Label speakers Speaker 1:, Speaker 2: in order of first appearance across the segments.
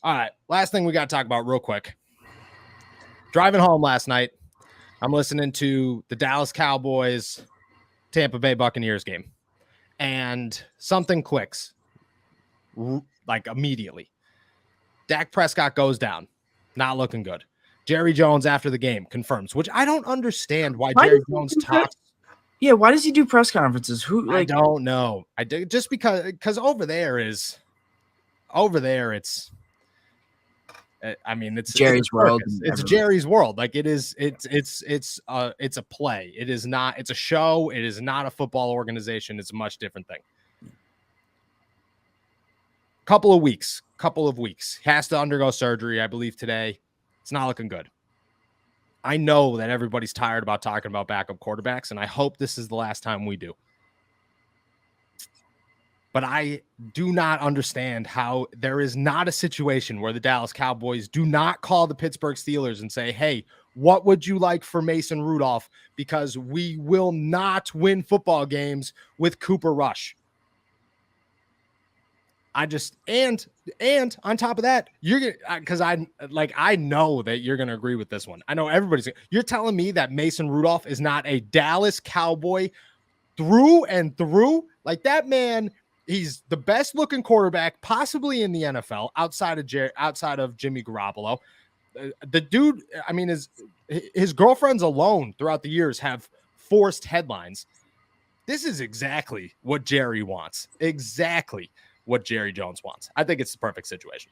Speaker 1: All right. Last thing we got to talk about real quick. Driving home last night, I'm listening to the Dallas Cowboys Tampa Bay Buccaneers game, and something clicks like immediately. Dak Prescott goes down, not looking good. Jerry Jones after the game confirms, which I don't understand why Jerry Jones talks.
Speaker 2: Yeah, why does he do press conferences?
Speaker 1: I don't know. I do just because over there it's I mean, it's
Speaker 2: Jerry's world.
Speaker 1: It's Jerry's world. Like it is. It's a play. It is not. It's a show. It is not a football organization. It's a much different thing. Couple of weeks. Has to undergo surgery, I believe, today. It's not looking good. I know that everybody's tired about talking about backup quarterbacks, and I hope this is the last time we do. But I do not understand how there is not a situation where the Dallas Cowboys do not call the Pittsburgh Steelers and say, hey, what would you like for Mason Rudolph? Because we will not win football games with Cooper Rush. And on top of that, you're going to, because I know that you're going to agree with this one. I know you're telling me that Mason Rudolph is not a Dallas Cowboy through and through. Like that man, he's the best looking quarterback possibly in the NFL outside of Jimmy Garoppolo. The dude, I mean, his girlfriends alone throughout the years have forced headlines. This is exactly what Jerry wants. Exactly what Jerry Jones wants. I think it's the perfect situation.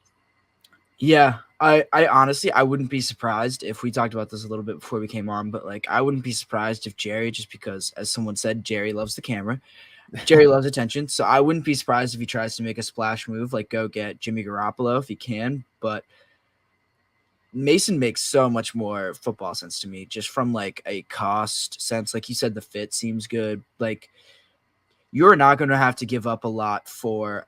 Speaker 2: Yeah, I honestly, I wouldn't be surprised if we talked about this a little bit before we came on, but like, I wouldn't be surprised if Jerry, just because, as someone said, Jerry loves the camera. Jerry loves attention, so I wouldn't be surprised if he tries to make a splash move, like go get Jimmy Garoppolo if he can. But Mason makes so much more football sense to me, just from like a cost sense. Like you said, the fit seems good. Like you're not going to have to give up a lot for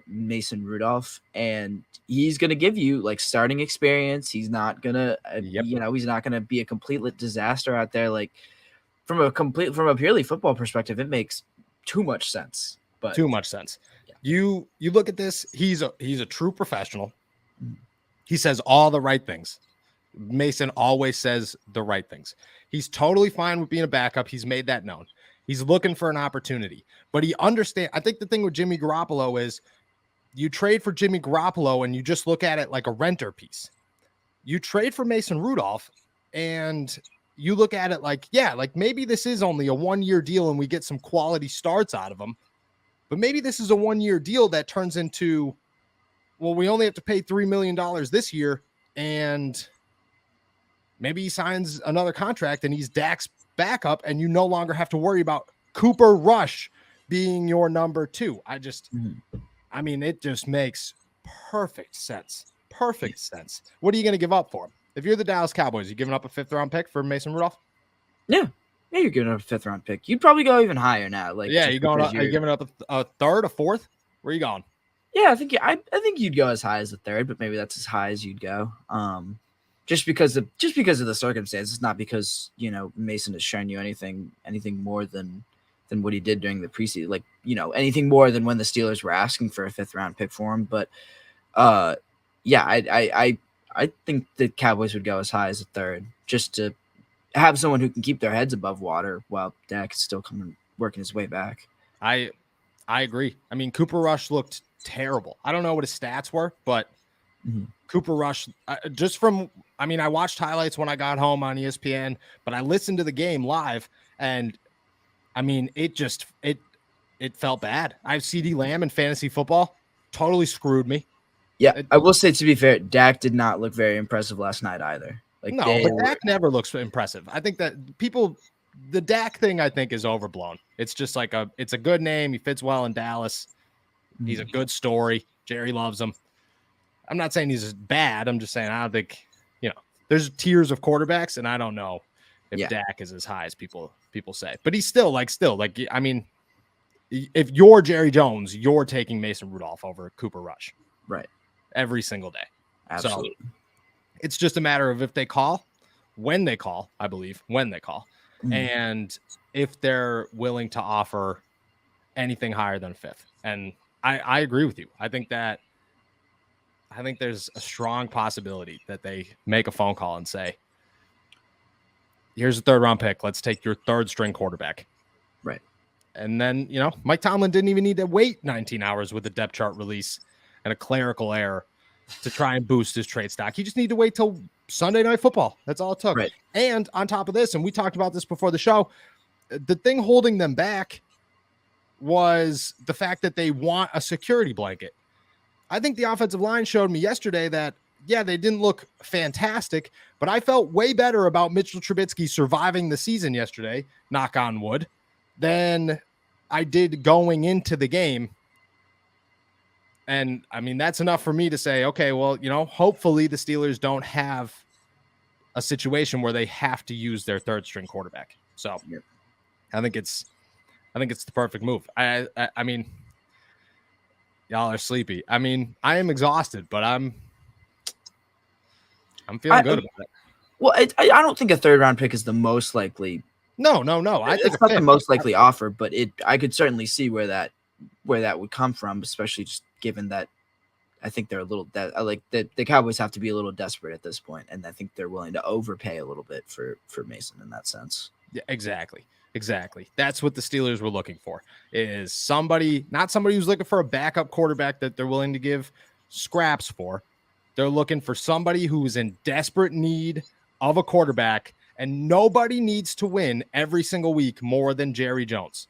Speaker 2: Mason Rudolph, and he's going to give you like starting experience. He's not going to, he's not going to be a complete disaster out there. Like, from a purely football perspective, it makes too much sense. But
Speaker 1: too much sense. Yeah. You look at this. He's a true professional. He says all the right things. Mason always says the right things. He's totally fine with being a backup. He's made that known. He's looking for an opportunity, but he understands. I think the thing with Jimmy Garoppolo is you trade for Jimmy Garoppolo and you just look at it like a renter piece. You trade for Mason Rudolph and you look at it like, yeah, like maybe this is only a 1-year deal and we get some quality starts out of him. But maybe this is a 1-year deal that turns into, well, we only have to pay $3 million this year. And maybe he signs another contract and he's Dak's backup and you no longer have to worry about Cooper Rush being your number 2. I mean, it just makes perfect sense. Perfect sense. What are you going to give up for him? If you're the Dallas Cowboys, you giving up a 5th-round pick for Mason Rudolph?
Speaker 2: Yeah, you're giving up a 5th-round pick. You'd probably go even higher now. Like,
Speaker 1: yeah, are you giving up a 3rd, a 4th? Where are you going?
Speaker 2: Yeah, I think you'd go as high as the 3rd, but maybe that's as high as you'd go. Just because of the circumstances, not because Mason has shown you anything more than what he did during the preseason. Like anything more than when the Steelers were asking for a 5th-round pick for him. But yeah, I think the Cowboys would go as high as a 3rd, just to have someone who can keep their heads above water while Dak is still working his way back.
Speaker 1: I agree. I mean, Cooper Rush looked terrible. I don't know what his stats were, but Cooper Rush, I watched highlights when I got home on ESPN, but I listened to the game live, and I mean, it felt bad. I have CeeDee Lamb in fantasy football. Totally screwed me.
Speaker 2: Yeah, I will say, to be fair, Dak did not look very impressive last night either. Like,
Speaker 1: no, but Dak never looks impressive. I think that the Dak thing, I think, is overblown. It's just like it's a good name. He fits well in Dallas. He's a good story. Jerry loves him. I'm not saying he's bad. I'm just saying I don't think, there's tiers of quarterbacks, and I don't know if Dak is as high as people say. But he's still, I mean, if you're Jerry Jones, you're taking Mason Rudolph over Cooper Rush.
Speaker 2: Right.
Speaker 1: Every single day.
Speaker 2: Absolutely.
Speaker 1: So it's just a matter of if they call, when they call, I believe, and if they're willing to offer anything higher than 5th. And I agree with you. I think that I think there's a strong possibility that they make a phone call and say, here's a 3rd-round pick. Let's take your 3rd-string quarterback.
Speaker 2: Right.
Speaker 1: And then, Mike Tomlin didn't even need to wait 19 hours with a depth chart release and a clerical error to try and boost his trade stock. He just needed to wait till Sunday Night Football. That's all it took.
Speaker 2: Right.
Speaker 1: And on top of this, and we talked about this before the show, the thing holding them back was the fact that they want a security blanket. I think the offensive line showed me yesterday that, yeah, they didn't look fantastic, but I felt way better about Mitchell Trubisky surviving the season yesterday, knock on wood, than I did going into the game. And I mean, that's enough for me to say, okay, well, hopefully the Steelers don't have a situation where they have to use their 3rd-string quarterback. So
Speaker 2: yep.
Speaker 1: I think it's the perfect move. I mean, y'all are sleepy. I mean, I am exhausted, but I'm feeling good about it.
Speaker 2: Well, I don't think a 3rd-round pick is the most likely.
Speaker 1: No. I think
Speaker 2: it's not the most likely offer, but I could certainly see where that would come from, especially just given that I think they're a little the Cowboys have to be a little desperate at this point, and I think they're willing to overpay a little bit for Mason in that sense.
Speaker 1: Yeah, exactly. That's what the Steelers were looking for, is not somebody who's looking for a backup quarterback that they're willing to give scraps for. They're looking for somebody who's in desperate need of a quarterback, and nobody needs to win every single week more than Jerry Jones.